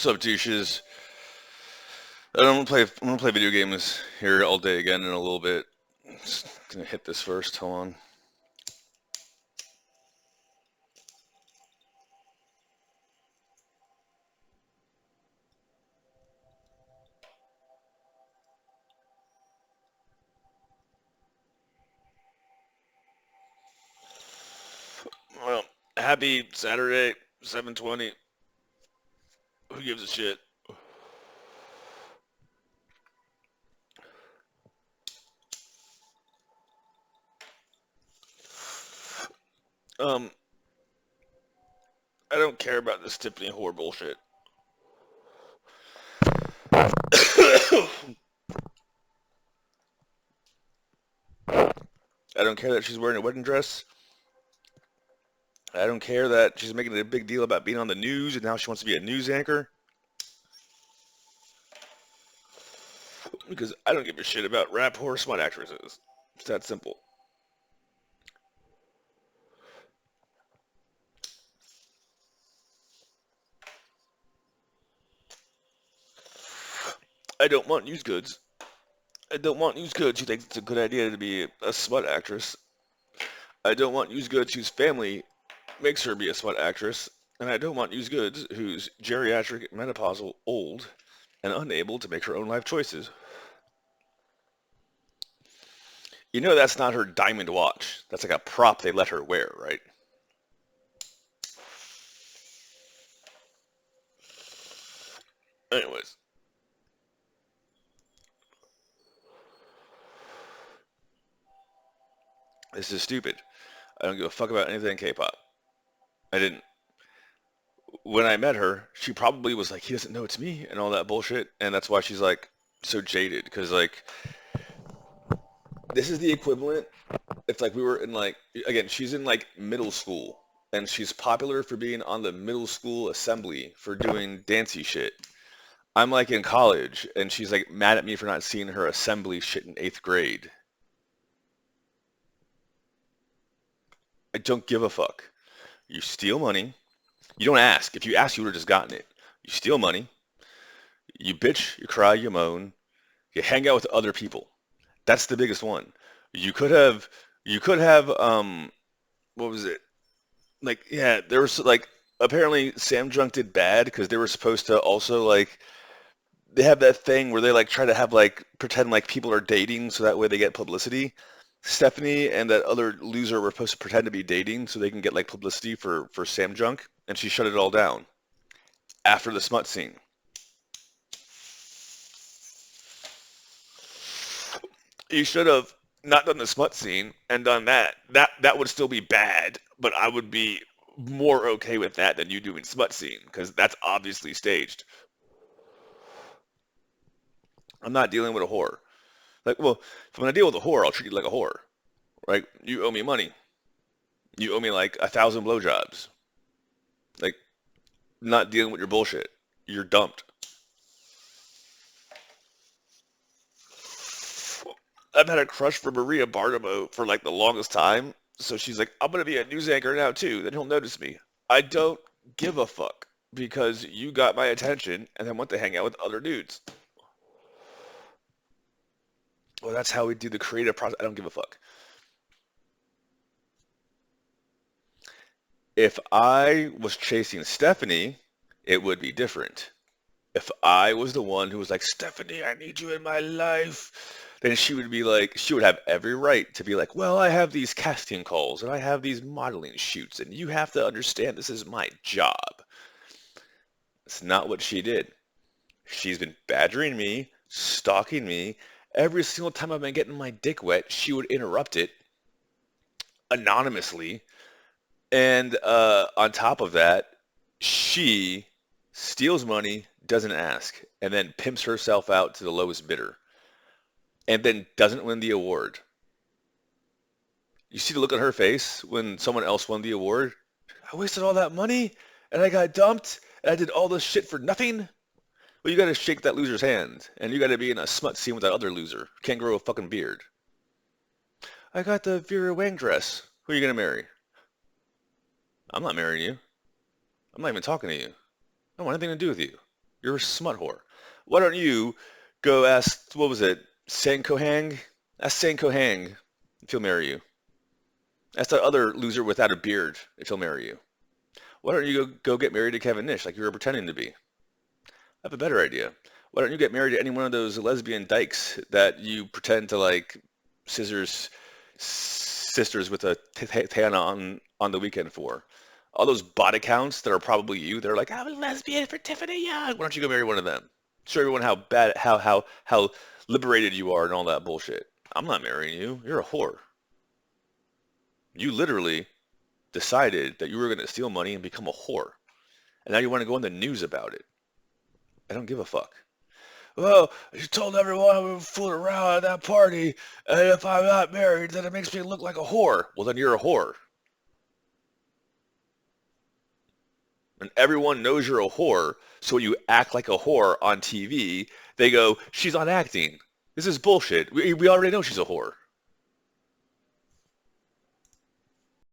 What's up, douches? I'm gonna play video games here all day again in a little bit. Just gonna hit this first. Hold on. Well, happy Saturday, 7:20. Who gives a shit? Um, I don't care about this Tiffany whore bullshit. I don't care that she's wearing a wedding dress. I don't care that she's making a big deal about being on the news and now she wants to be a news anchor. Because I don't give a shit about rap whore smut actresses. It's that simple. I don't want news goods. I don't want news goods who thinks it's a good idea to be a smut actress. I don't want news goods whose family makes her be a smut actress. And I don't want news goods who's geriatric, menopausal, old, and unable to make her own life choices. You know that's not her diamond watch. That's like a prop they let her wear, right? Anyways, this is stupid. I don't give a fuck about anything K-pop. I didn't. When I met her, she probably was like, he doesn't know it's me and all that bullshit. And that's why she's like so jaded. Because like, this is the equivalent. It's like we were in like, again, she's in like middle school. And she's popular for being on the middle school assembly for doing dancey shit. I'm like in college, and she's like mad at me for not seeing her assembly shit in 8th grade. I don't give a fuck. You steal money. You don't ask. If you ask, you would have just gotten it. You steal money. You bitch, you cry, you moan. You hang out with other people. That's the biggest one. You could have, you could have, what was it? Like, yeah, there was like, apparently Sam Junk did bad because they were supposed to also like, they have that thing where they like try to have like, pretend like people are dating so that way they get publicity. Stephanie and that other loser were supposed to pretend to be dating so they can get like publicity for Sam Junk, and she shut it all down after the smut scene. You should have not done the smut scene and done that. That would still be bad, but I would be more okay with that than you doing smut scene because that's obviously staged. I'm not dealing with a whore. Like, well, if I'm gonna deal with a whore, I'll treat you like a whore. Right? You owe me money. You owe me like 1,000 blowjobs. Like, not dealing with your bullshit. You're dumped. I've had a crush for Maria Bartiromo for like the longest time. So she's like, I'm gonna be a news anchor now too. Then he'll notice me. I don't give a fuck because you got my attention and then went to hang out with other dudes. Well, that's how we do the creative process. I don't give a fuck. If I was chasing Stephanie, it would be different. If I was the one who was like, Stephanie, I need you in my life, then she would be like, she would have every right to be like, well, I have these casting calls and I have these modeling shoots, and you have to understand this is my job. It's not what she did. She's been badgering me, stalking me. Every single time I've been getting my dick wet, she would interrupt it anonymously. And on top of that, she steals money, doesn't ask, and then pimps herself out to the lowest bidder, and then doesn't win the award. You see the look on her face when someone else won the award? I wasted all that money, and I got dumped, and I did all this shit for nothing? Well, you gotta shake that loser's hand, and you gotta be in a smut scene with that other loser. Can't grow a fucking beard. I got the Vera Wang dress. Who are you gonna marry? I'm not marrying you. I'm not even talking to you. I don't want anything to do with you. You're a smut whore. Why don't you go ask, what was it, Sanko Hang? Ask Sanko Hang if he'll marry you. Ask that other loser without a beard if he'll marry you. Why don't you go get married to Kevin Nish like you were pretending to be? I have a better idea. Why don't you get married to any one of those lesbian dykes that you pretend to like scissors sisters with a Tana on the weekend for? All those bot accounts that are probably you, they're like, I'm a lesbian for Tiffany Young. Why don't you go marry one of them? Show everyone how bad, how liberated you are and all that bullshit. I'm not marrying you. You're a whore. You literally decided that you were going to steal money and become a whore. And now you want to go on the news about it. I don't give a fuck. Well, you told everyone we were fooling around at that party, and if I'm not married, then it makes me look like a whore. Well, then you're a whore. And everyone knows you're a whore, so you act like a whore on TV. They go, she's not acting. This is bullshit. We already know she's a whore.